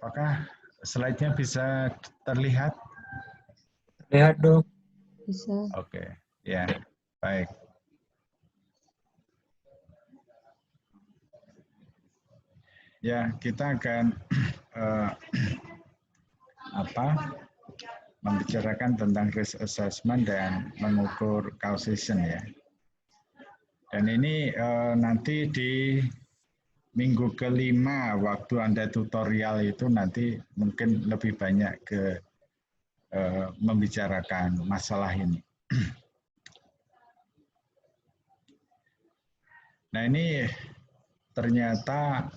Apakah slide-nya bisa terlihat? Lihat dong. Bisa. Oke, ya, baik. Ya, kita akan membicarakan tentang risk assessment dan mengukur causation ya. Dan ini nanti di minggu kelima waktu Anda tutorial itu nanti mungkin lebih banyak ke membicarakan masalah ini. Nah ini ternyata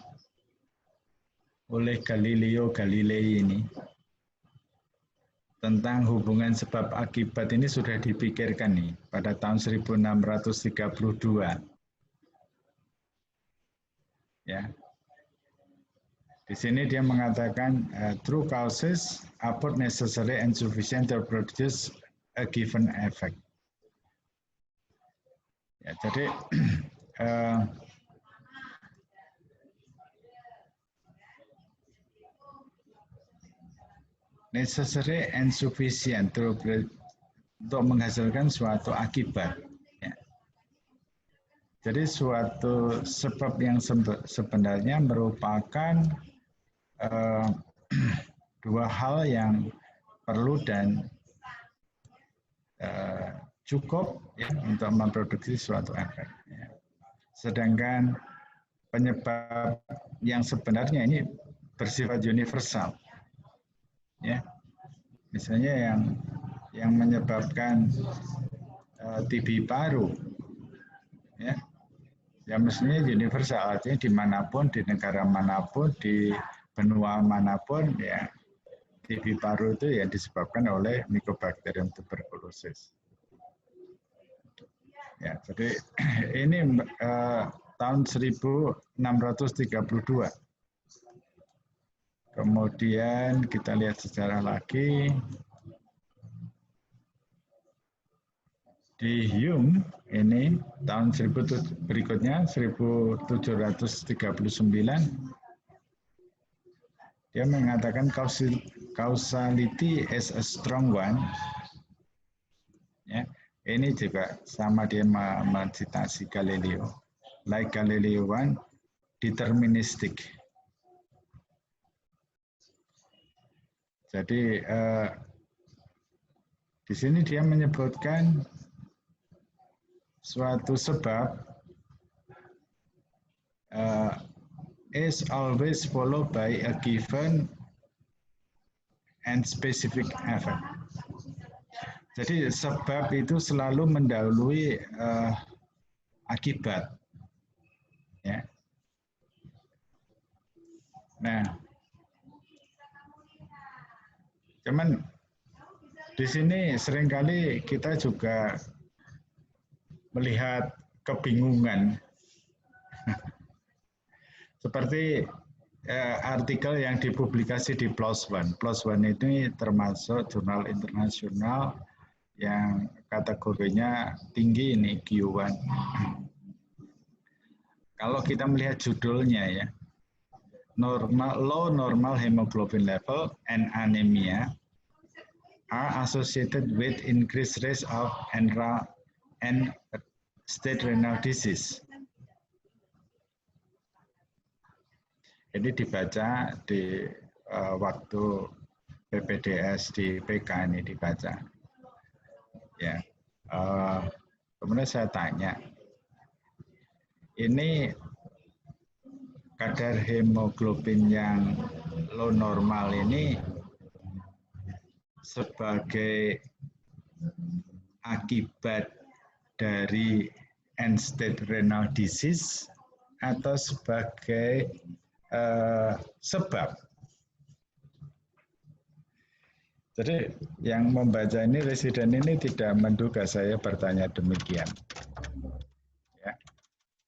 oleh Galileo Galilei ini tentang hubungan sebab akibat ini sudah dipikirkan nih pada tahun 1632. Ya. Di sini dia mengatakan true causes are not necessary and sufficient to produce a given effect. Ya, jadi necessary and sufficient untuk menghasilkan suatu akibat. Ya. Jadi suatu sebab yang sebenarnya merupakan dua hal yang perlu dan cukup ya, untuk memproduksi suatu efek. Ya. Sedangkan penyebab yang sebenarnya ini bersifat universal. Ya, misalnya yang menyebabkan TB paru, ya mestinya universal, artinya dimanapun, di negara manapun, di benua manapun, ya TB paru itu ya disebabkan oleh Mycobacterium tuberculosis. Ya, jadi ini tahun 1632. Kemudian kita lihat sejarah lagi. Di Hume ini tahun berikutnya 1739 dia mengatakan causality is a strong one. Ya, ini juga sama dia mencitasi Galileo. Like Galileo one, deterministic. Jadi di sini dia menyebutkan suatu sebab is always followed by a given and specific effect. Jadi sebab itu selalu mendahului akibat. Ya. Nah, cuman di sini seringkali kita juga melihat kebingungan. Seperti artikel yang dipublikasi di PLOS ONE. PLOS ONE ini termasuk jurnal internasional yang kategorinya tinggi ini, Q1. Kalau kita melihat judulnya ya, low normal hemoglobin level and anemia are associated with increased risk of end-stage renal disease. Ini dibaca di waktu PPDS di PK ini dibaca. Ya, kemudian saya tanya, ini kadar hemoglobin yang low normal ini sebagai akibat dari end-stage renal disease atau sebagai sebab. Jadi yang membaca ini, residen ini tidak menduga saya bertanya demikian. Ya.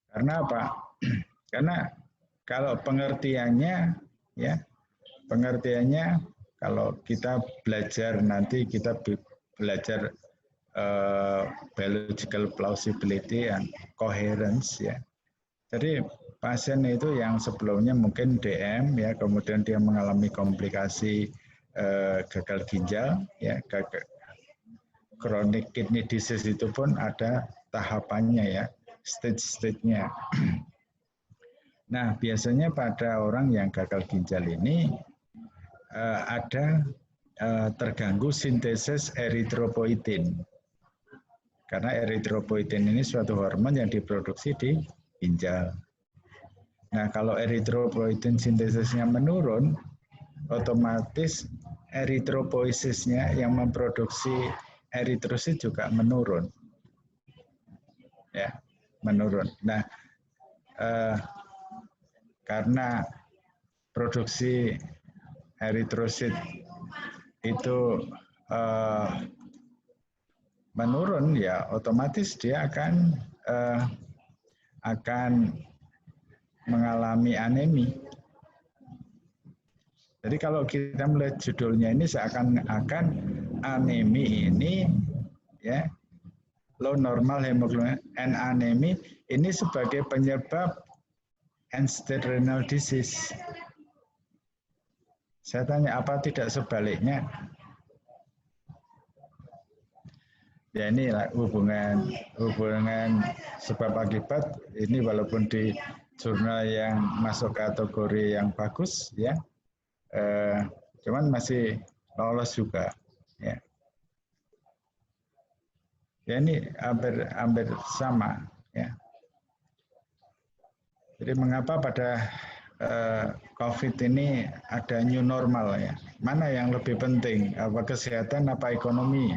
Karena apa? Karena kalau pengertiannya, ya pengertiannya kalau kita belajar nanti kita belajar biological plausibility and coherence ya. Jadi pasien itu yang sebelumnya mungkin DM ya, kemudian dia mengalami komplikasi gagal ginjal ya, chronic kidney disease itu pun ada tahapannya ya, stage-stage-nya. Nah, biasanya pada orang yang gagal ginjal ini ada terganggu sintesis eritropoietin. Karena eritropoietin ini suatu hormon yang diproduksi di ginjal. Nah, kalau eritropoietin sintesisnya menurun, otomatis eritropoiesisnya yang memproduksi eritrosit juga menurun. Ya, menurun. Nah, karena produksi eritrosit itu menurun, ya otomatis dia akan mengalami anemi. Jadi kalau kita melihat judulnya ini seakan-akan anemi ini ya, low normal hemoglobin and anemi ini sebagai penyebab end-stage renal disease. Saya tanya, apa tidak sebaliknya? Ya ini hubungan sebab akibat ini, walaupun di jurnal yang masuk kategori yang bagus ya, cuman masih lolos juga ya. Ya ini hampir sama ya. Jadi mengapa pada COVID ini ada new normal ya? Mana yang lebih penting? Apa kesehatan, apa ekonomi?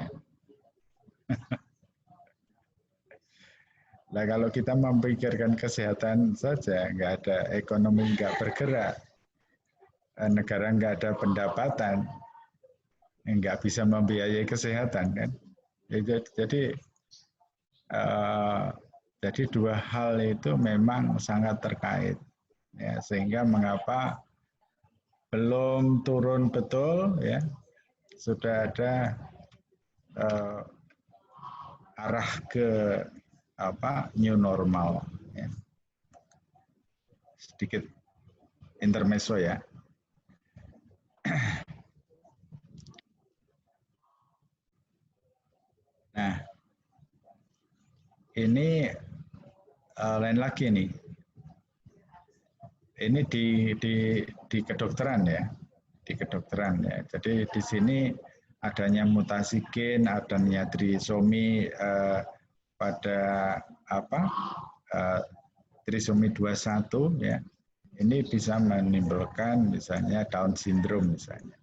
Nah kalau kita memikirkan kesehatan saja, nggak ada ekonomi, nggak bergerak, negara nggak ada pendapatan, nggak bisa membiayai kesehatan kan? Jadi dua hal itu memang sangat terkait. Ya, sehingga mengapa belum turun betul ya, sudah ada arah ke new normal ya. Sedikit intermezzo ya. Nah, ini lain lagi nih. Ini di kedokteran ya, di kedokteran ya. Jadi di sini adanya mutasi gen, adanya trisomi pada trisomi 21 ya. Ini bisa menimbulkan misalnya Down syndrome misalnya.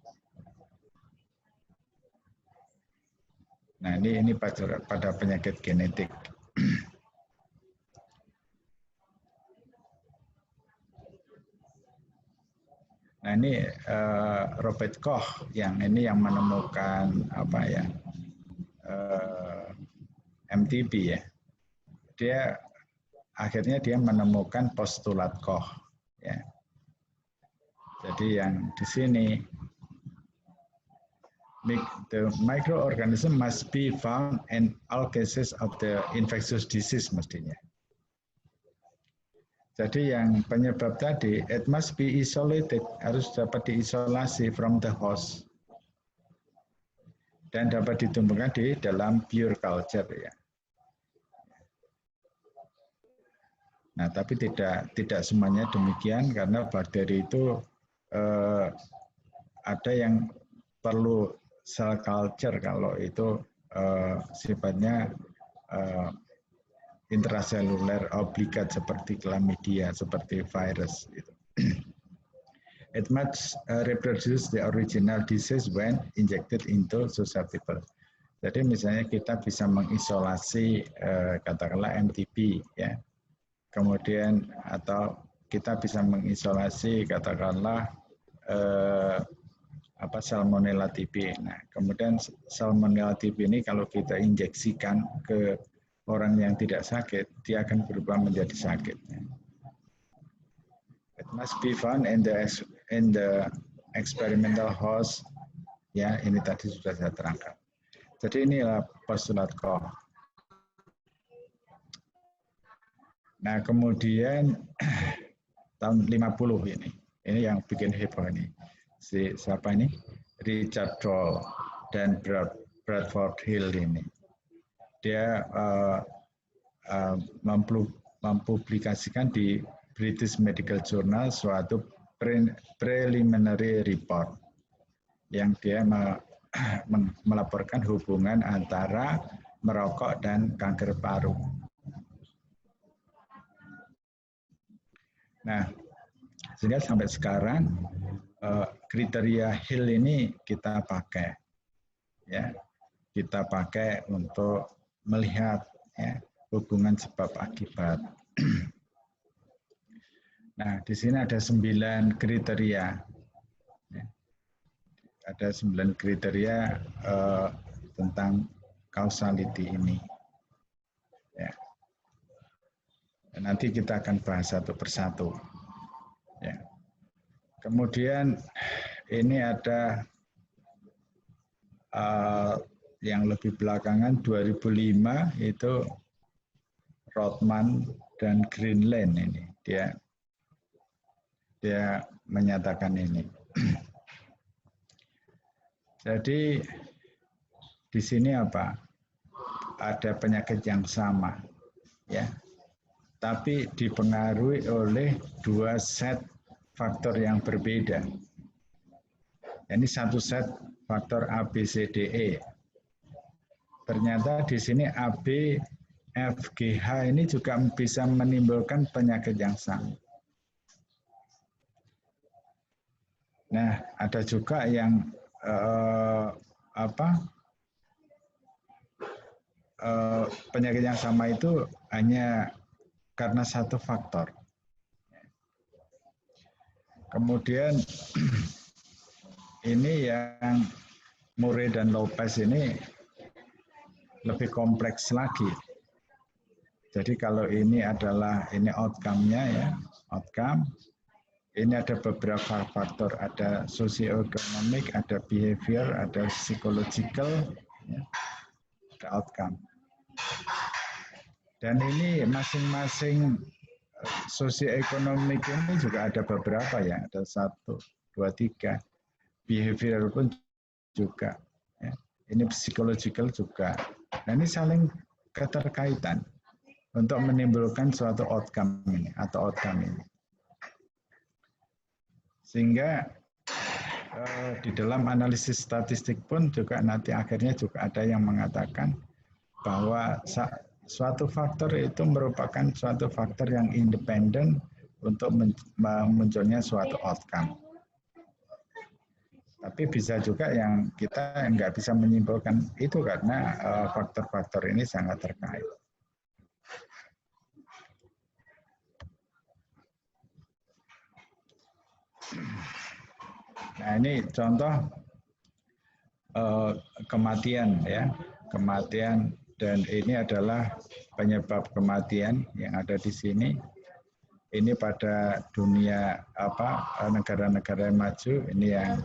Nah, ini pada penyakit genetik. Nah ini Robert Koch yang menemukan MTB ya. Akhirnya dia menemukan postulat Koch ya. Jadi yang di sini the microorganism must be found in all cases of the infectious disease mestinya. Jadi yang penyebab tadi, it must be isolated, harus dapat diisolasi from the host. Dan dapat ditumbuhkan di dalam pure culture ya. Nah, tapi tidak semuanya demikian, karena bakteri itu ada yang perlu cell culture kalau itu sifatnya intraseluler obligat seperti chlamydia, seperti virus. It must reproduce the original disease when injected into susceptible. Jadi misalnya kita bisa mengisolasi katakanlah MTB ya, kemudian atau kita bisa mengisolasi katakanlah Salmonella typhi. Nah, kemudian Salmonella typhi ini kalau kita injeksikan ke orang yang tidak sakit, dia akan berubah menjadi sakit. It must be found in the experimental host. Ya, ini tadi sudah saya terangkan. Jadi inilah postulat Koch. Nah, kemudian tahun 50 ini. Ini yang bikin heboh ini. Siapa ini? Richard Doll dan Bradford Hill ini. Dia mempublikasikan di British Medical Journal suatu preliminary report yang dia melaporkan hubungan antara merokok dan kanker paru. Nah, sehingga sampai sekarang kriteria Hill ini kita pakai, ya, kita pakai untuk melihat ya, hubungan sebab akibat. Nah, di sini ada 9 kriteria. Ya. Ada 9 kriteria tentang causality ini. Ya. Dan nanti kita akan bahas satu persatu. Ya. Kemudian ini ada yang lebih belakangan 2005 itu Rothman dan Greenland ini dia menyatakan ini. Jadi di sini apa? Ada penyakit yang sama, ya. Tapi dipengaruhi oleh 2 set faktor yang berbeda. Ini satu set faktor A, B, C, D, E. Ternyata di sini A, B, F, G, H ini juga bisa menimbulkan penyakit yang sama. Nah, ada juga yang penyakit yang sama itu hanya karena satu faktor. Kemudian ini yang Murray dan Lopez ini lebih kompleks lagi. Jadi kalau ini adalah outcome-nya ya, outcome. Ini ada beberapa faktor, ada sosioekonomik, ada behavior, ada psychological, ya, ada outcome. Dan ini masing-masing sosioekonomik ini juga ada beberapa ya, ada 1, 2, 3. Behavior pun juga. Ya. Ini psychological juga. Nah, ini saling keterkaitan untuk menimbulkan suatu outcome ini atau outcome ini. Sehingga di dalam analisis statistik pun juga nanti akhirnya juga ada yang mengatakan bahwa suatu faktor itu merupakan suatu faktor yang independen untuk munculnya suatu outcome. Tapi bisa juga yang kita nggak bisa menyimpulkan itu karena faktor-faktor ini sangat terkait. Nah, ini contoh kematian ya, kematian, dan ini adalah penyebab kematian yang ada di sini. Ini pada dunia negara-negara maju ini yang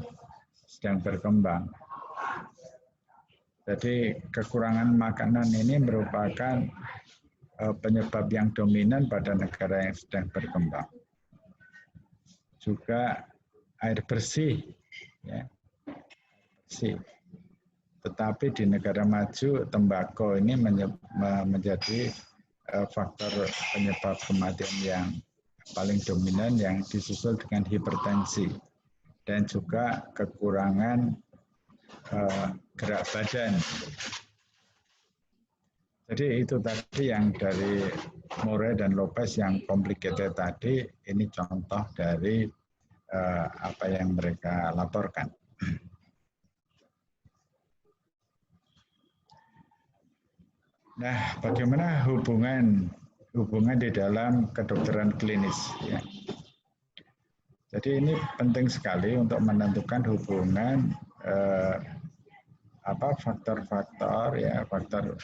sedang berkembang. Jadi kekurangan makanan ini merupakan penyebab yang dominan pada negara yang sedang berkembang. Juga air bersih, ya, bersih. Tetapi di negara maju tembakau ini menjadi faktor penyebab kematian yang paling dominan, yang disusul dengan hipertensi dan juga kekurangan gerak badan. Jadi itu tadi yang dari Murray dan Lopez yang complicated tadi, ini contoh dari apa yang mereka laporkan. Nah, bagaimana hubungan di dalam kedokteran klinis? Ya. Jadi ini penting sekali untuk menentukan hubungan faktor-faktor ya, faktor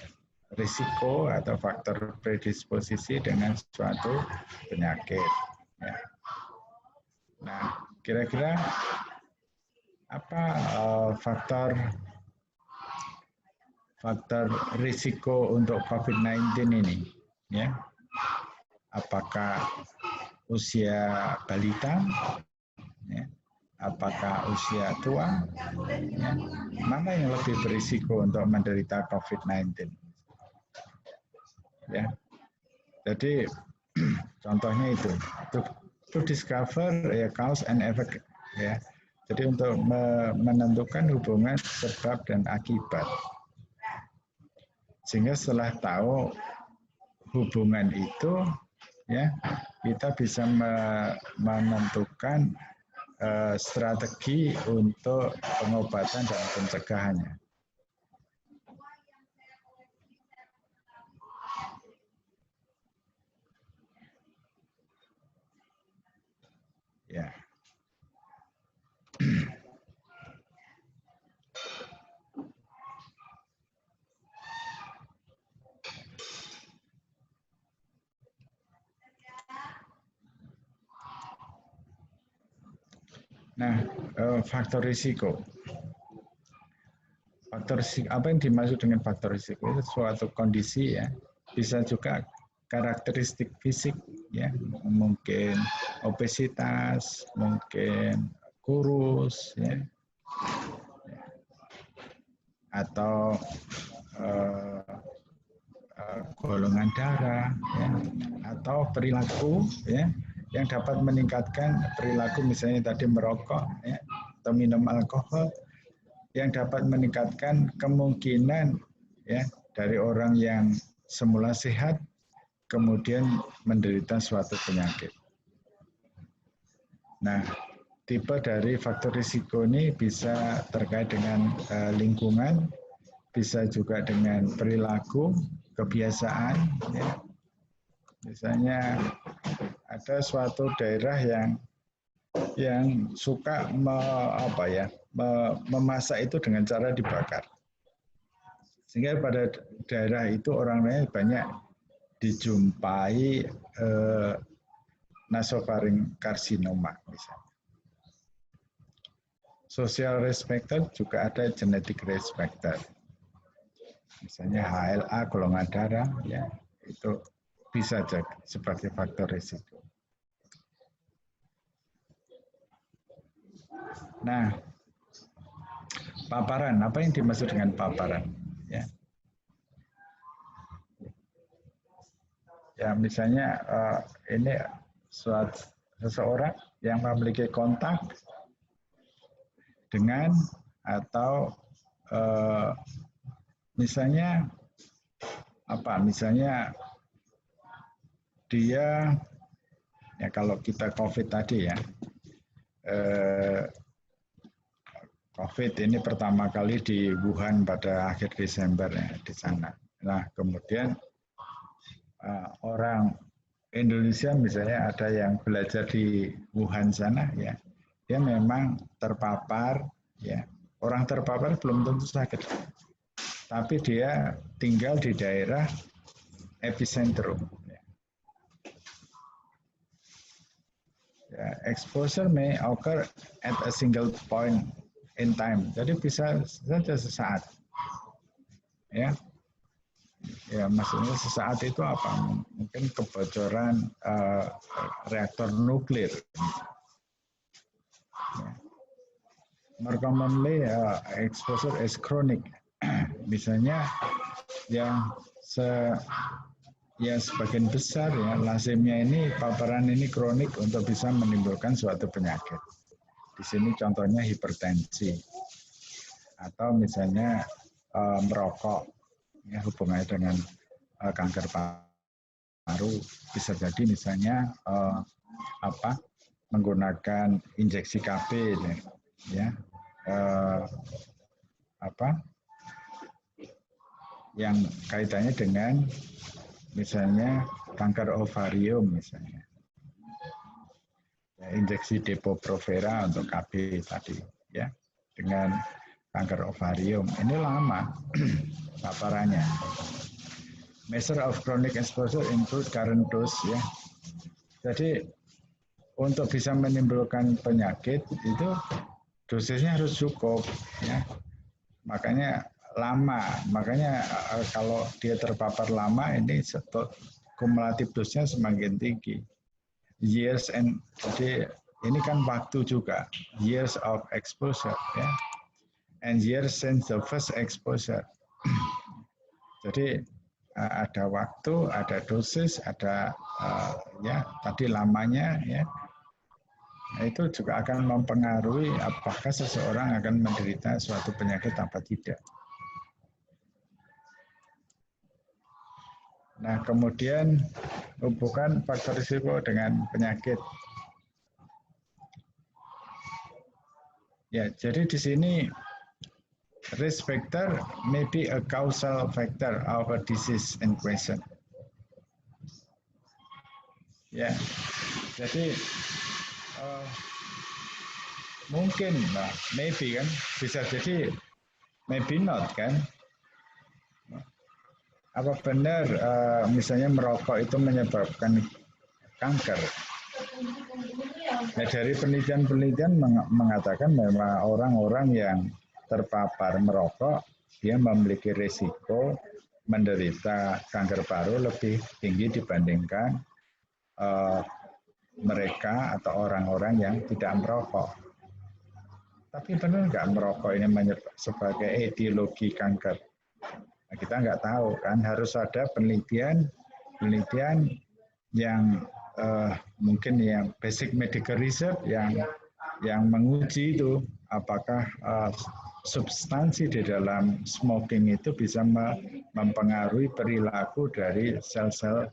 risiko atau faktor predisposisi dengan suatu penyakit. Ya. Nah, kira-kira apa faktor risiko untuk COVID-19 ini? Ya, apakah usia balita, ya, apakah usia tua, ya, mana yang lebih berisiko untuk menderita COVID-19. Ya, jadi contohnya itu to discover ya cause and effect, ya. Jadi untuk menentukan hubungan sebab dan akibat, sehingga setelah tahu hubungan itu, ya, kita bisa menentukan strategi untuk pengobatan dan pencegahannya. Ya. Nah, faktor risiko. Faktor risiko, apa yang dimaksud dengan faktor risiko? Itu suatu kondisi, ya, bisa juga karakteristik fisik, ya, mungkin obesitas, mungkin kurus, ya, atau golongan darah, ya, atau perilaku, ya, yang dapat meningkatkan perilaku, misalnya tadi merokok, ya, atau minum alkohol, yang dapat meningkatkan kemungkinan, ya, dari orang yang semula sehat kemudian menderita suatu penyakit. Nah, tipe dari faktor risiko ini bisa terkait dengan lingkungan, bisa juga dengan perilaku, kebiasaan, ya. Misalnya ada suatu daerah yang suka memasak itu dengan cara dibakar, sehingga pada daerah itu orang-orangnya banyak dijumpai nasofaring karsinoma misalnya. Social risk factor juga ada genetic risk factor. Misalnya HLA golongan darah, ya, itu bisa jadi sebagai faktor risiko. Nah, paparan, apa yang dimaksud dengan paparan? Ya, ya misalnya ini seseorang yang memiliki kontak dengan atau misalnya dia, ya, kalau kita COVID tadi, ya, COVID ini pertama kali di Wuhan pada akhir Desember, ya, di sana. Nah, kemudian orang Indonesia misalnya ada yang belajar di Wuhan sana, ya, dia memang terpapar, ya. Orang terpapar belum tentu sakit, tapi dia tinggal di daerah epicentrum. Ya, exposure may occur at a single point in time. Jadi bisa saja sesaat. Ya. Ya, maksudnya sesaat itu apa? Mungkin kebocoran reaktor nuklir. Ya. More commonly, exposure is chronic. Misalnya yang sebagian besar, ya, lasemia ini, paparan ini kronik untuk bisa menimbulkan suatu penyakit. Di sini contohnya hipertensi atau misalnya merokok, ya, hubungannya dengan kanker paru, bisa jadi misalnya menggunakan injeksi KB, ya, yang kaitannya dengan misalnya kanker ovarium misalnya, ya, injeksi Depo-Provera untuk KB tadi, ya, dengan kanker ovarium ini lama paparannya. Measure of chronic exposure include current dose, ya. Jadi untuk bisa menimbulkan penyakit itu dosisnya harus cukup, ya. Makanya lama, makanya kalau dia terpapar lama ini kumulatif dosisnya semakin tinggi. years and jadi ini kan waktu juga, years of exposure ya, and years since the first exposure. Jadi ada waktu, ada dosis, ada ya tadi lamanya ya. Nah, itu juga akan mempengaruhi apakah seseorang akan menderita suatu penyakit apa tidak. Nah, kemudian hubungan faktor risiko dengan penyakit. Ya, jadi di sini risk factor may be a causal factor of a disease in question. Ya, jadi mungkin, nah, maybe kan, bisa jadi maybe not kan. Apa benar misalnya merokok itu menyebabkan kanker? Nah, dari penelitian-penelitian mengatakan memang orang-orang yang terpapar merokok, dia memiliki risiko menderita kanker paru lebih tinggi dibandingkan mereka atau orang-orang yang tidak merokok. Tapi benar nggak merokok ini sebagai etiologi kanker? Nah, kita nggak tahu kan, harus ada penelitian yang mungkin yang basic medical research yang menguji itu apakah substansi di dalam smoking itu bisa mempengaruhi perilaku dari sel-sel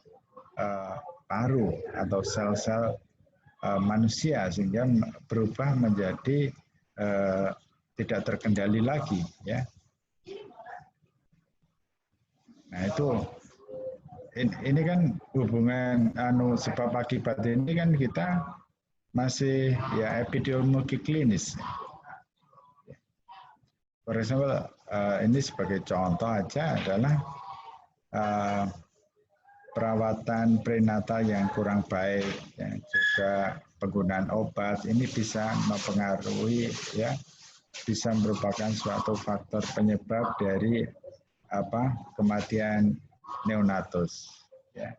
paru atau sel-sel manusia sehingga berubah menjadi tidak terkendali lagi ya. Nah itu ini kan hubungan sebab akibat ini kan kita masih ya epidemiologi klinis. For example, ini sebagai contoh aja adalah perawatan prenatal yang kurang baik, ya, juga penggunaan obat ini bisa mempengaruhi ya, bisa merupakan suatu faktor penyebab dari kematian neonatus. Ya.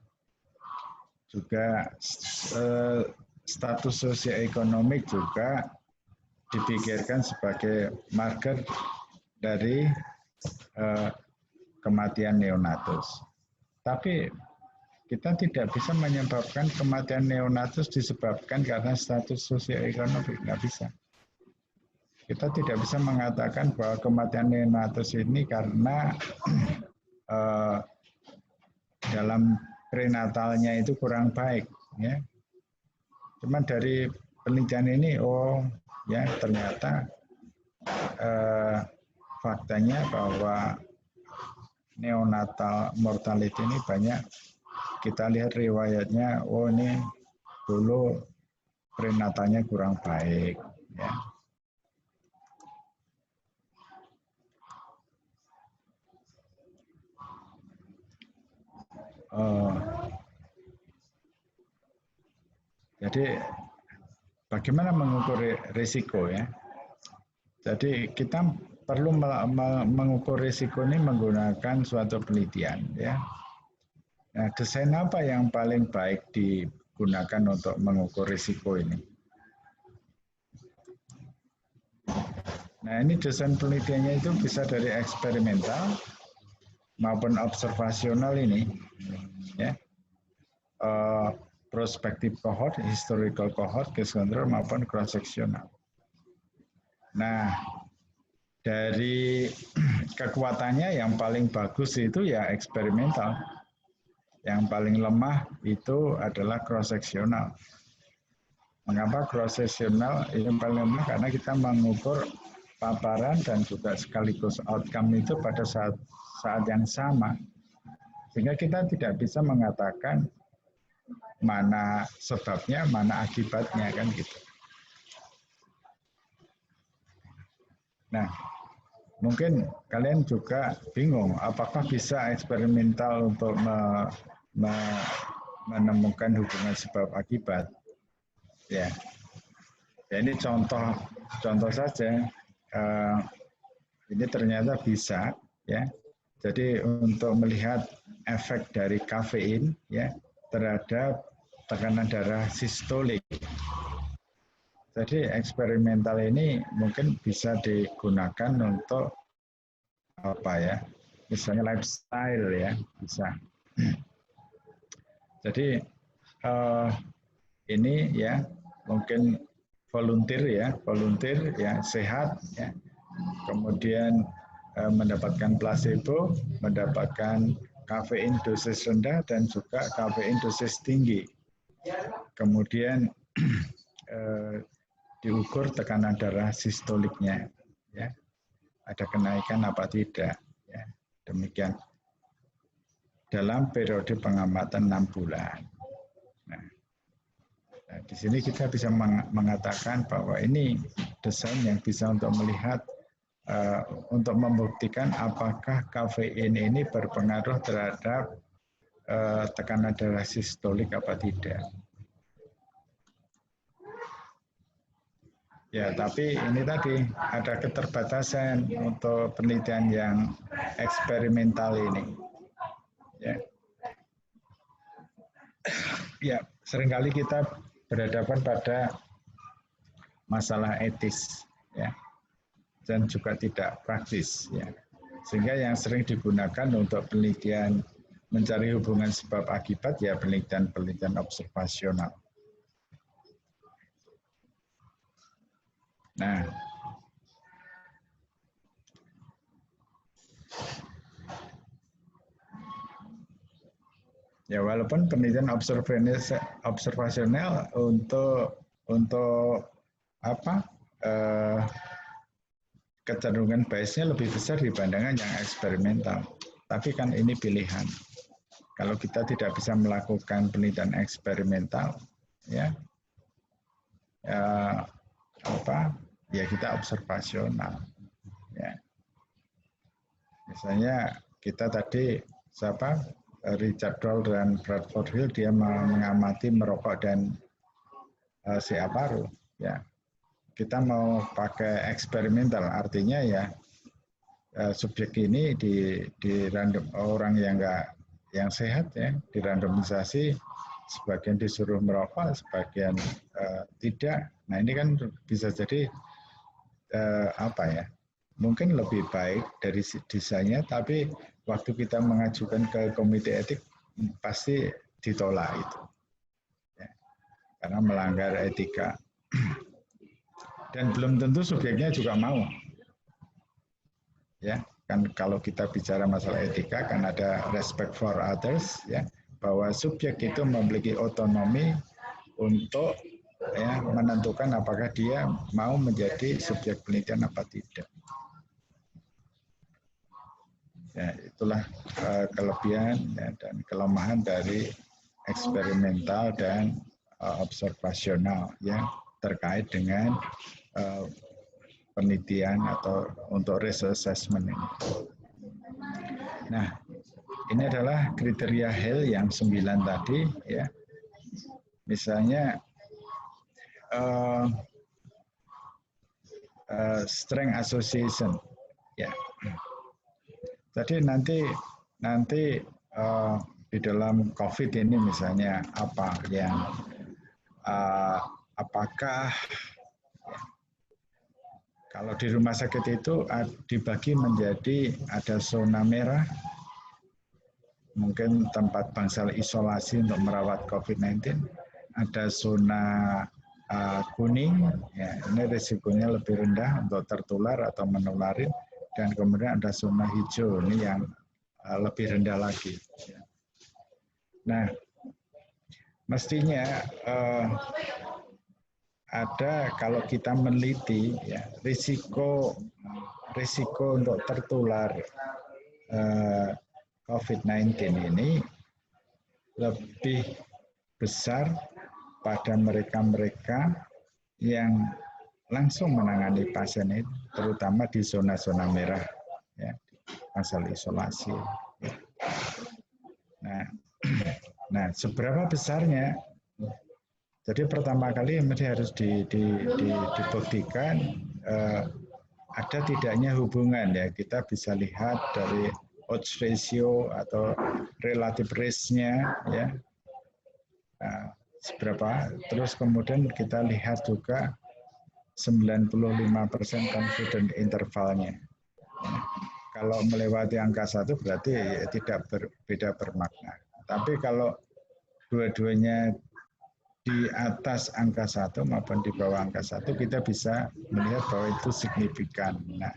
Juga status sosioekonomik juga dipikirkan sebagai marker dari kematian neonatus. Tapi kita tidak bisa menyebabkan kematian neonatus disebabkan karena status sosioekonomik, nggak bisa. Kita tidak bisa mengatakan bahwa kematian neonatus ini karena dalam prenatalnya itu kurang baik. Ya. Cuman dari penelitian ini, ya ternyata faktanya bahwa neonatal mortality ini banyak. Kita lihat riwayatnya, ini dulu prenatalnya kurang baik. Ya. Jadi bagaimana mengukur risiko ya? Jadi kita perlu mengukur risiko ini menggunakan suatu penelitian ya. Nah, desain apa yang paling baik digunakan untuk mengukur risiko ini? Nah, ini desain penelitiannya itu bisa dari eksperimental maupun observasional ini, ya, prospektif cohort, historical cohort, case control maupun cross sectional. Nah, dari kekuatannya yang paling bagus itu ya eksperimental. Yang paling lemah itu adalah cross sectional. Mengapa cross sectional yang paling lemah? Karena kita mengukur paparan dan juga sekaligus outcome itu pada saat yang sama. Sehingga kita tidak bisa mengatakan mana sebabnya, mana akibatnya kan gitu. Nah, mungkin kalian juga bingung apakah bisa eksperimental untuk menemukan hubungan sebab akibat. Ya, ini contoh saja. Ini ternyata bisa, ya. Jadi untuk melihat efek dari kafein, ya, terhadap tekanan darah sistolik. Jadi eksperimental ini mungkin bisa digunakan untuk apa ya? Misalnya lifestyle ya, bisa. Jadi ini ya mungkin volunteer ya sehat ya. Kemudian mendapatkan placebo, mendapatkan kafein dosis rendah dan juga kafein dosis tinggi. Kemudian diukur tekanan darah sistoliknya, ya, ada kenaikan apa tidak, ya, demikian. Dalam periode pengamatan 6 bulan. Nah, di sini kita bisa mengatakan bahwa ini desain yang bisa untuk melihat, untuk membuktikan apakah kafein ini berpengaruh terhadap tekanan darah sistolik apa tidak. Ya, tapi ini tadi ada keterbatasan untuk penelitian yang eksperimental ini. Ya, ya seringkali kita berhadapan pada masalah etis, ya, dan juga tidak praktis, ya. Sehingga yang sering digunakan untuk penelitian mencari hubungan sebab akibat ya penelitian observasional. Nah, ya walaupun penelitian observasional untuk apa kecenderungan biasnya lebih besar dibandingkan yang eksperimental. Tapi kan ini pilihan. Kalau kita tidak bisa melakukan penelitian eksperimental, ya ya kita observasional. Ya. Misalnya kita tadi Richard Doll dan Bradford Hill dia mengamati merokok dan CA paru. Ya, kita mau pakai eksperimental, artinya ya subjek ini di random orang yang sehat ya dirandomisasi, sebagian disuruh merokok, sebagian tidak. Nah ini kan bisa jadi mungkin lebih baik dari desainnya, tapi waktu kita mengajukan ke komite etik pasti ditolak itu, ya, karena melanggar etika. Dan belum tentu subjeknya juga mau, ya kan kalau kita bicara masalah etika kan ada respect for others, ya, bahwa subjek itu memiliki otonomi untuk ya menentukan apakah dia mau menjadi subjek penelitian apa tidak. Ya, itulah kelebihan ya, dan kelemahan dari eksperimental dan observasional yang terkait dengan penelitian atau untuk risk assessment ini. Nah, ini adalah kriteria Hale yang 9 tadi, ya. Misalnya strength association, ya. Jadi nanti di dalam COVID ini misalnya apa yang apakah kalau di rumah sakit itu dibagi menjadi ada zona merah, mungkin tempat bangsal isolasi untuk merawat COVID-19, ada zona kuning, ya, ini risikonya lebih rendah untuk tertular atau menularin, dan kemudian ada zona hijau, ini yang lebih rendah lagi. Nah, mestinya ada kalau kita meneliti ya risiko untuk tertular COVID-19 ini lebih besar pada mereka-mereka yang langsung menangani pasien itu, terutama di zona-zona merah, ya, asal isolasi. Nah, seberapa besarnya? Jadi pertama kali harus dibuktikan ada tidaknya hubungan, ya. Kita bisa lihat dari odds ratio atau relative risk-nya, ya. Nah, seberapa. Terus kemudian kita lihat juga 95% confident intervalnya. Kalau melewati angka 1 berarti tidak berbeda bermakna. Tapi kalau dua-duanya di atas angka 1 maupun di bawah angka 1, kita bisa melihat bahwa itu signifikan. Nah,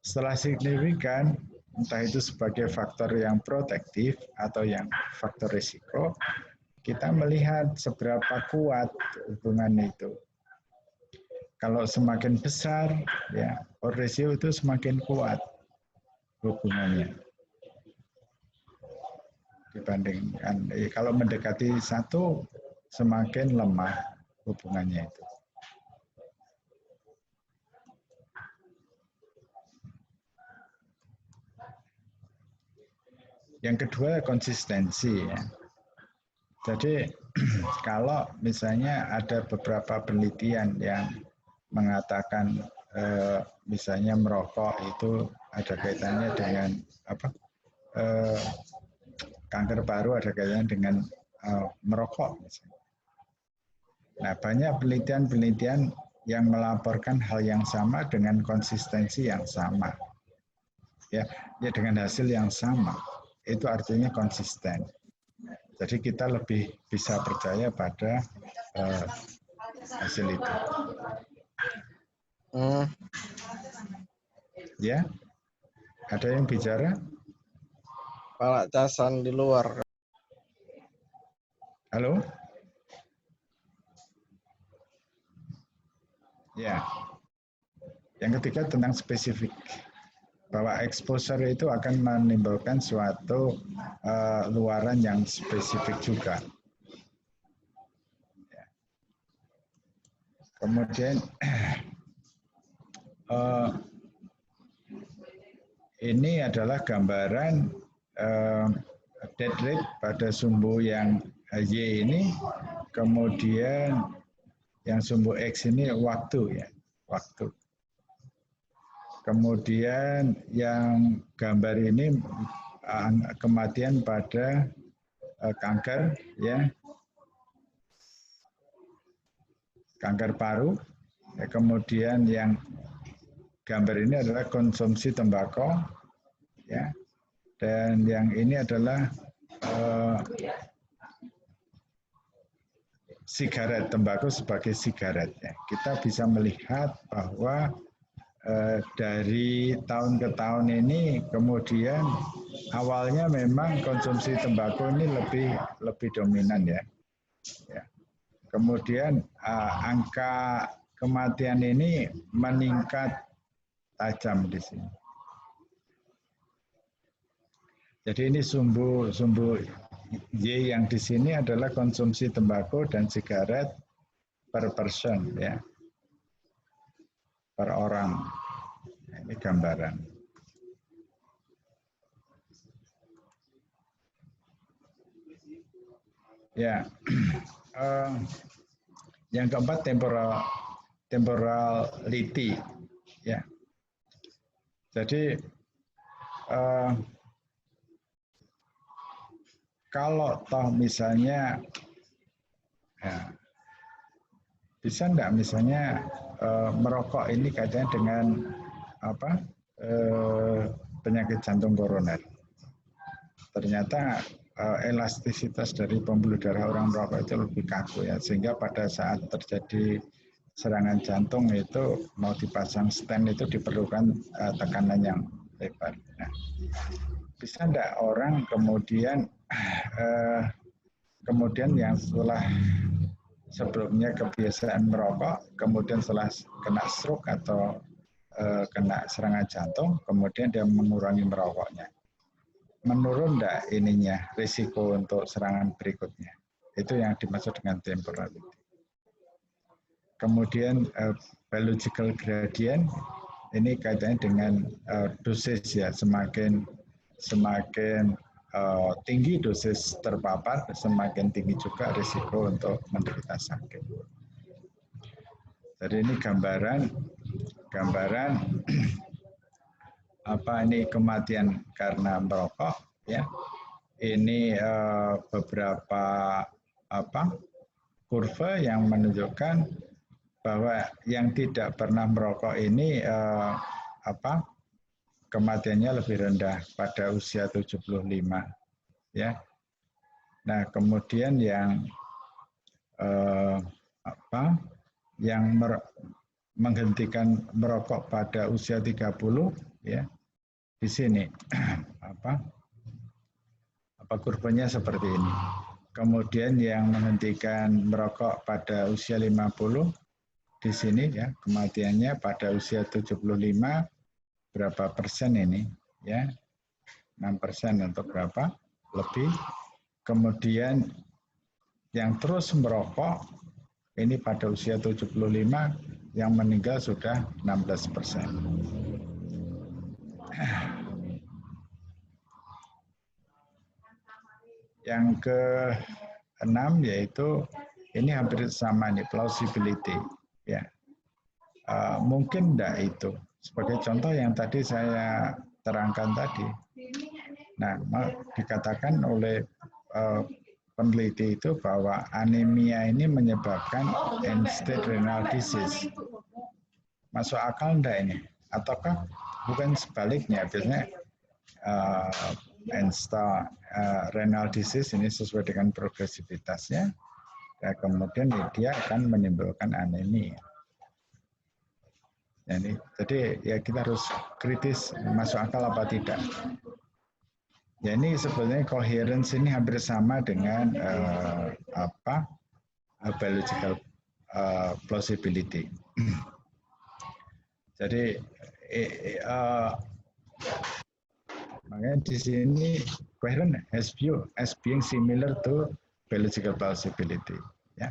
setelah signifikan, entah itu sebagai faktor yang protektif atau yang faktor risiko, kita melihat seberapa kuat hubungan itu. Kalau semakin besar, ya, odds ratio itu semakin kuat hubungannya dibandingkan kalau mendekati 1 semakin lemah hubungannya itu. Yang kedua konsistensi ya. Jadi kalau misalnya ada beberapa penelitian yang mengatakan misalnya merokok itu ada kaitannya dengan kanker paru, ada kaitannya dengan merokok misalnya. Nah, banyak penelitian-penelitian yang melaporkan hal yang sama dengan konsistensi yang sama. Ya dengan hasil yang sama. Itu artinya konsisten. Jadi kita lebih bisa percaya pada hasil itu. Ya, ada yang bicara? Pak Casan di luar. Halo? Ya. Yang ketiga tentang spesifik. Bahwa exposure itu akan menimbulkan suatu luaran yang spesifik juga. Ya. Kemudian ini adalah gambaran death rate pada sumbu yang Y ini, kemudian yang sumbu X ini waktu ya, waktu. Kemudian yang gambar ini kematian pada kanker ya, kanker paru. Ya, kemudian yang gambar ini adalah konsumsi tembakau ya, dan yang ini adalah sigaret, tembakau sebagai sigaret ya. Kita bisa melihat bahwa dari tahun ke tahun ini kemudian awalnya memang konsumsi tembakau ini lebih dominan ya. Ya. Kemudian angka kematian ini meningkat tajam di sini. Jadi ini sumbu Y yang di sini adalah konsumsi tembakau dan sigaret per person ya. Per orang. Ini gambaran. Ya. Yang keempat temporality ya. Jadi kalau toh misalnya ya, bisa enggak misalnya merokok ini kaitannya dengan penyakit jantung koroner. Ternyata elastisitas dari pembuluh darah orang merokok itu lebih kaku ya, sehingga pada saat terjadi serangan jantung itu mau dipasang stent itu diperlukan tekanan yang lebar. Nah, bisa enggak orang kemudian yang setelah sebelumnya kebiasaan merokok, kemudian setelah kena stroke atau kena serangan jantung, kemudian dia mengurangi merokoknya. Menurun enggak ininya, risiko untuk serangan berikutnya. Itu yang dimaksud dengan temporality. Kemudian biological gradient, ini kaitannya dengan dosis ya, semakin tinggi dosis terpapar, semakin tinggi juga risiko untuk menderita sakit. Jadi ini gambaran ini kematian karena merokok ya. Ini beberapa kurva yang menunjukkan bahwa yang tidak pernah merokok ini kematiannya lebih rendah pada usia 75 ya. Nah, kemudian yang menghentikan merokok pada usia 30 ya. Di sini kurvanya seperti ini. Kemudian yang menghentikan merokok pada usia 50 di sini ya, kematiannya pada usia 75 berapa persen ini ya? 6% untuk berapa? Lebih. Kemudian yang terus merokok ini pada usia 75 yang meninggal sudah 16%. Yang ke-6 yaitu ini hampir sama nih, plausibility ya. Mungkin enggak itu. Sebagai contoh yang tadi saya terangkan tadi. Nah, dikatakan oleh peneliti itu bahwa anemia ini menyebabkan end-stage renal disease. Masuk akal enggak ini? Ataukah bukan sebaliknya? Biasanya end-stage renal disease ini sesuai dengan progresivitasnya, dan kemudian dia akan menimbulkan anemia. Jadi ya kita harus kritis masuk akal apa tidak. Ya ini sebenarnya coherence ini hampir sama dengan biological plausibility. Jadi makanya di sini coherent as being similar to biological plausibility. Ya.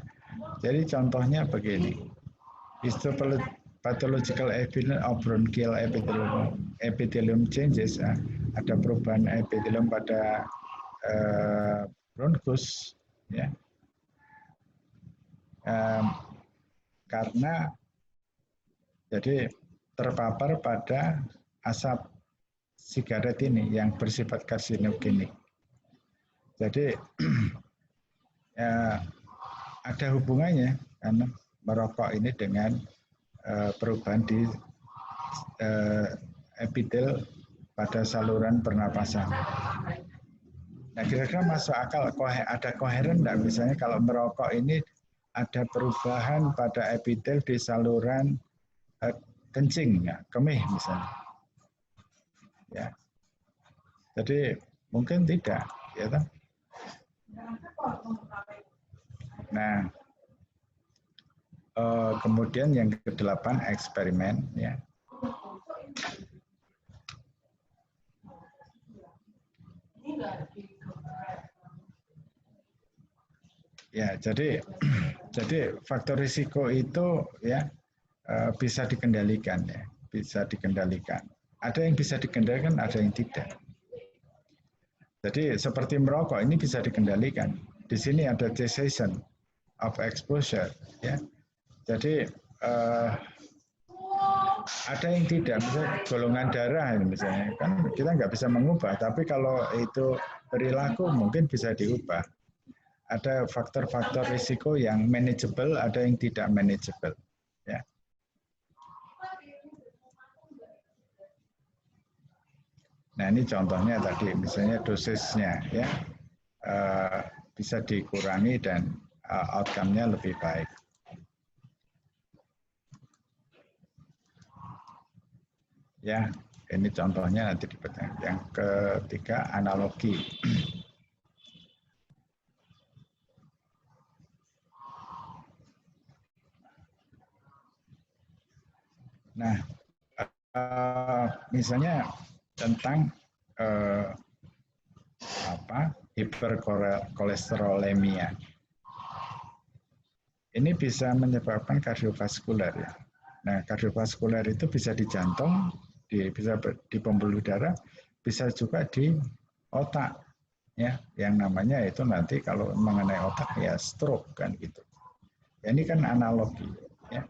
Jadi contohnya begini. Pathological evidence of bronchial epithelium changes, ada perubahan epithelium pada bronkus, ya, karena jadi terpapar pada asap sigaret ini yang bersifat karsinogenik. Jadi ada hubungannya karena merokok ini dengan perubahan di epitel pada saluran pernapasan. Nah, kira-kira masuk akal, ada koheren enggak? Misalnya kalau merokok ini ada perubahan pada epitel di saluran kencing, ya, kemih misalnya. Ya. Jadi mungkin tidak, ya toh? Nah, kemudian yang ke-8 eksperimen ya. Ya, jadi faktor risiko itu ya bisa dikendalikan ya, bisa dikendalikan. Ada yang bisa dikendalikan, ada yang tidak. Jadi seperti merokok ini bisa dikendalikan. Di sini ada cessation of exposure ya. Jadi ada yang tidak, misalnya golongan darah misalnya, kan kita nggak bisa mengubah, tapi kalau itu perilaku mungkin bisa diubah. Ada faktor-faktor risiko yang manageable, ada yang tidak manageable. Ya. Nah ini contohnya tadi, misalnya dosisnya ya bisa dikurangi dan outcome-nya lebih baik. Ya, ini contohnya nanti di pertanyaan. Yang ketiga, analogi. Nah, misalnya tentang hiperkolesterolemia. Ini bisa menyebabkan kardiovaskular ya. Nah, kardiovaskular itu bisa di jantung, bisa di pembuluh darah, bisa juga di otak ya, yang namanya itu nanti kalau mengenai otak ya stroke kan gitu. Ya, ini kan analogi ya.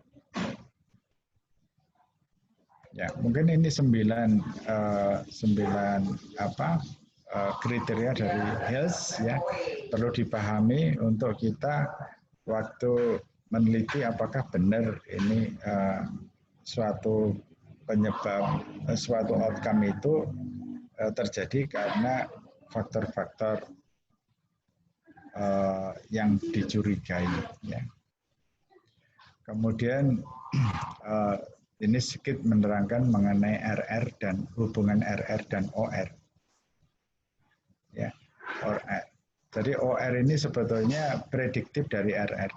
Ya, mungkin ini 9 kriteria dari health ya, perlu dipahami untuk kita waktu meneliti apakah benar ini suatu penyebab, suatu outcome itu terjadi karena faktor-faktor yang dicurigai. Ya. Kemudian ini sedikit menerangkan mengenai RR dan hubungan RR dan OR. Ya, OR. Jadi OR ini sebetulnya prediktif dari RR.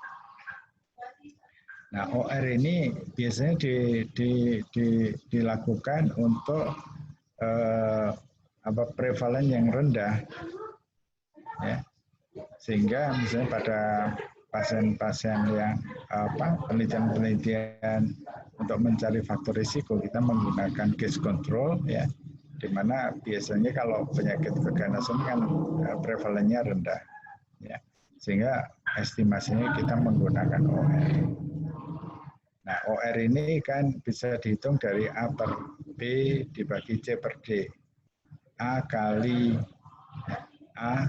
Nah, OR ini biasanya dilakukan untuk prevalen yang rendah, ya. Sehingga misalnya pada pasien-pasien yang penelitian-penelitian untuk mencari faktor risiko kita menggunakan case control, ya, di mana biasanya kalau penyakit keganasan kan prevalennya rendah, ya, sehingga estimasinya kita menggunakan OR. Nah, OR ini kan bisa dihitung dari A per B dibagi C per D. A kali A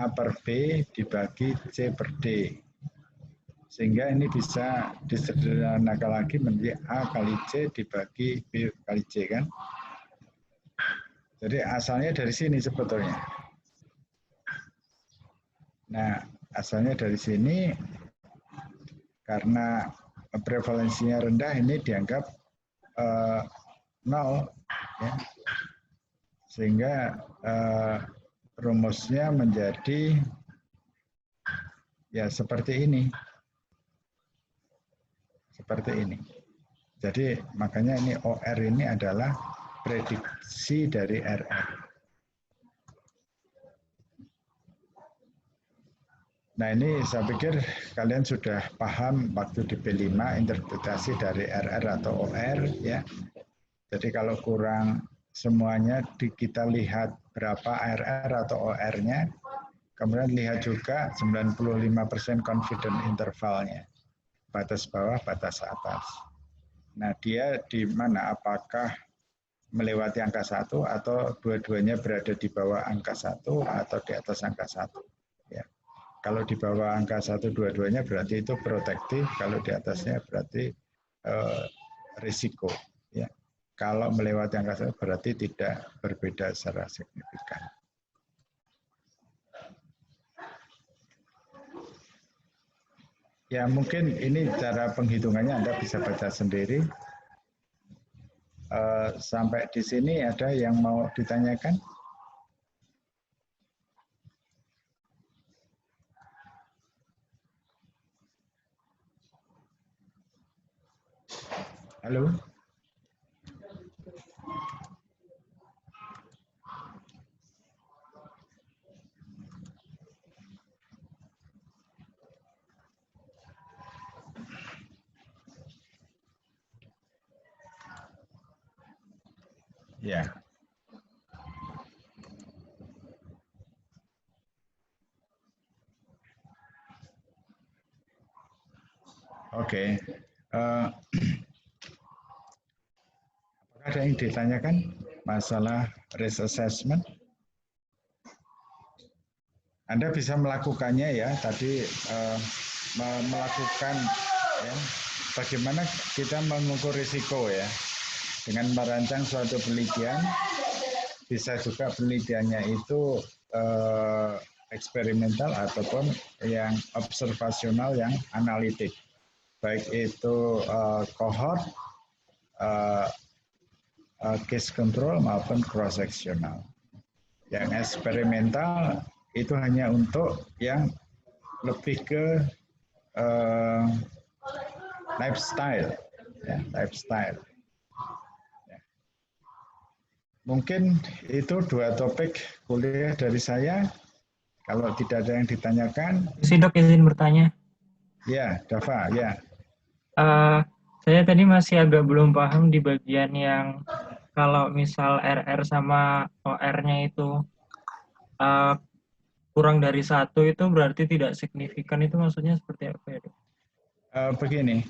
per B dibagi C per D. Sehingga ini bisa disederhanakan lagi menjadi A kali C dibagi B kali C, kan. Jadi asalnya dari sini sebetulnya. Nah, asalnya dari sini karena prevalensinya rendah ini dianggap 0, ya. Sehingga rumusnya menjadi ya seperti ini. Seperti ini. Jadi makanya ini OR ini adalah prediksi dari RR. Nah, ini saya pikir kalian sudah paham waktu di B5 interpretasi dari RR atau OR, ya. Jadi kalau kurang semuanya kita lihat berapa RR atau OR-nya, kemudian lihat juga 95% confident intervalnya, batas bawah, batas atas. Nah, dia di mana? Apakah melewati angka 1 atau dua-duanya berada di bawah angka 1 atau di atas angka 1? Ya. Kalau di bawah angka 1 dua-duanya berarti itu protektif, kalau di atasnya berarti risiko. Ya. Kalau melewati angka 1 berarti tidak berbeda secara signifikan. Ya, mungkin ini cara penghitungannya Anda bisa baca sendiri. Sampai di sini ada yang mau ditanyakan? Halo? Ya. Oke. Apakah ada yang ditanyakan masalah risk assessment? Anda bisa melakukannya, ya, tadi melakukan, ya, bagaimana kita mengukur risiko, ya, dengan merancang suatu penelitian. Bisa juga penelitiannya itu eksperimental ataupun yang observasional, yang analitik, baik itu cohort, case control maupun cross sectional. Yang eksperimental itu hanya untuk yang lebih ke lifestyle, ya, lifestyle. Mungkin itu 2 topik kuliah dari saya. Kalau tidak ada yang ditanyakan. Dok, izin bertanya. Ya, Dava, ya. Saya tadi masih agak belum paham di bagian yang kalau misal RR sama OR-nya itu kurang dari 1 itu berarti tidak signifikan, itu maksudnya seperti apa, ya, Dok? Begini,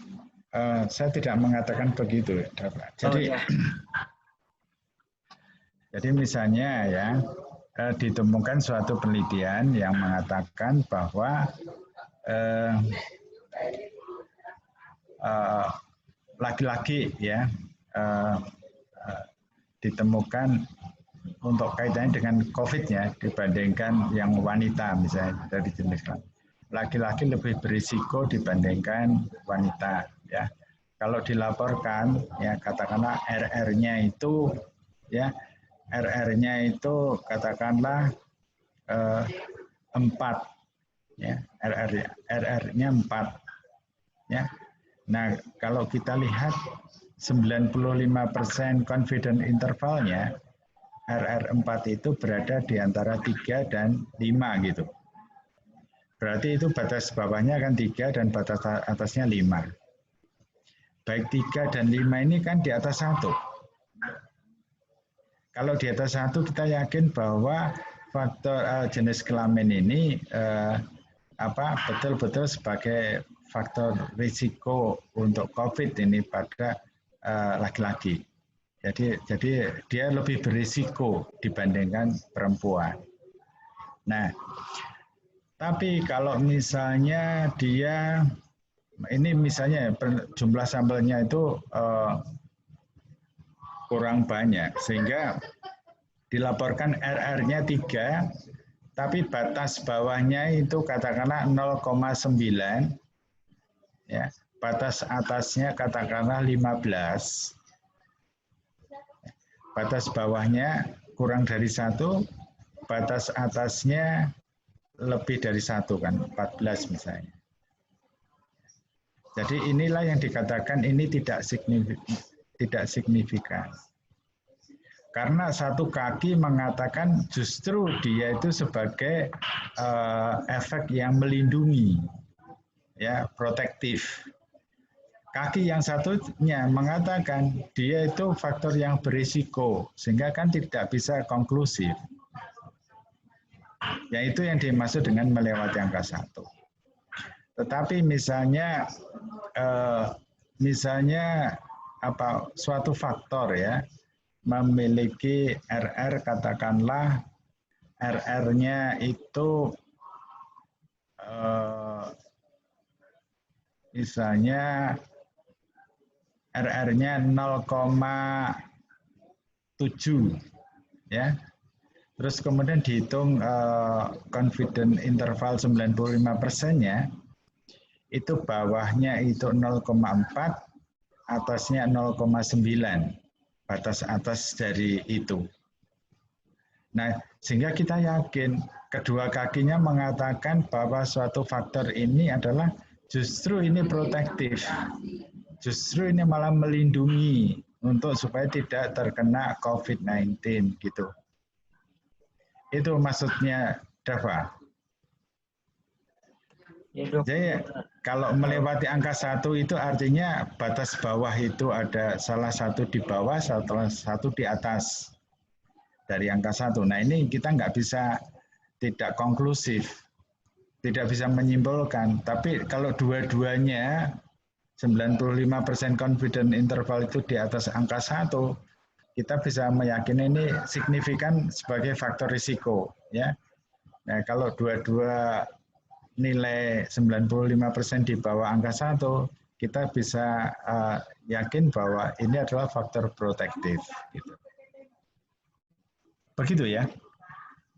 saya tidak mengatakan begitu, Dava. Jadi, jadi misalnya, ya, ditemukan suatu penelitian yang mengatakan bahwa laki-laki ya ditemukan untuk kaitannya dengan COVID-nya dibandingkan yang wanita misalnya dari jenis kelamin. Laki-laki lebih berisiko dibandingkan wanita ya. Kalau dilaporkan ya katakanlah RR-nya itu ya RR-nya itu katakanlah 4 ya RR-nya 4 ya. Nah, kalau kita lihat 95% confidence intervalnya RR4 itu berada di antara 3 dan 5 gitu. Berarti itu batas bawahnya kan 3 dan batas atasnya 5. Baik 3 dan 5 ini kan di atas 1. Kalau di atas 1 kita yakin bahwa faktor jenis kelamin ini betul-betul sebagai faktor risiko untuk COVID ini pada laki-laki. Jadi dia lebih berisiko dibandingkan perempuan. Nah, tapi kalau misalnya dia, ini misalnya jumlah sampelnya itu kurang banyak, sehingga dilaporkan RR-nya 3, tapi batas bawahnya itu katakanlah 0,9, ya, batas atasnya katakanlah 15. Batas bawahnya kurang dari 1, batas atasnya lebih dari 1 kan, 14 misalnya. Jadi inilah yang dikatakan ini tidak signifikan. Karena satu kaki mengatakan justru dia itu sebagai efek yang melindungi, ya, protektif. Kaki yang satunya mengatakan dia itu faktor yang berisiko, sehingga kan tidak bisa konklusif. Yaitu yang dimaksud dengan melewati angka 1. Tetapi misalnya suatu faktor ya memiliki RR, katakanlah RR-nya itu misalnya RR-nya 0,7 ya. Terus kemudian dihitung confidence interval 95%-nya, itu bawahnya itu 0,4, atasnya 0,9, batas atas dari itu. Nah, sehingga kita yakin kedua kakinya mengatakan bahwa suatu faktor ini adalah justru ini protektif. Justru ini malah melindungi untuk supaya tidak terkena COVID-19 gitu. Itu maksudnya Dava. Ya, Dok. Jadi kalau melewati angka 1 itu artinya batas bawah itu ada salah satu di bawah, salah satu di atas dari angka 1. Nah ini kita nggak bisa tidak konklusif, tidak bisa menyimpulkan. Tapi kalau dua-duanya 95% confidence interval itu di atas angka 1, kita bisa meyakini ini signifikan sebagai faktor risiko. Ya. Nah, kalau dua-dua nilai 95% di bawah angka 1, kita bisa yakin bahwa ini adalah faktor protektif. Gitu. Begitu ya.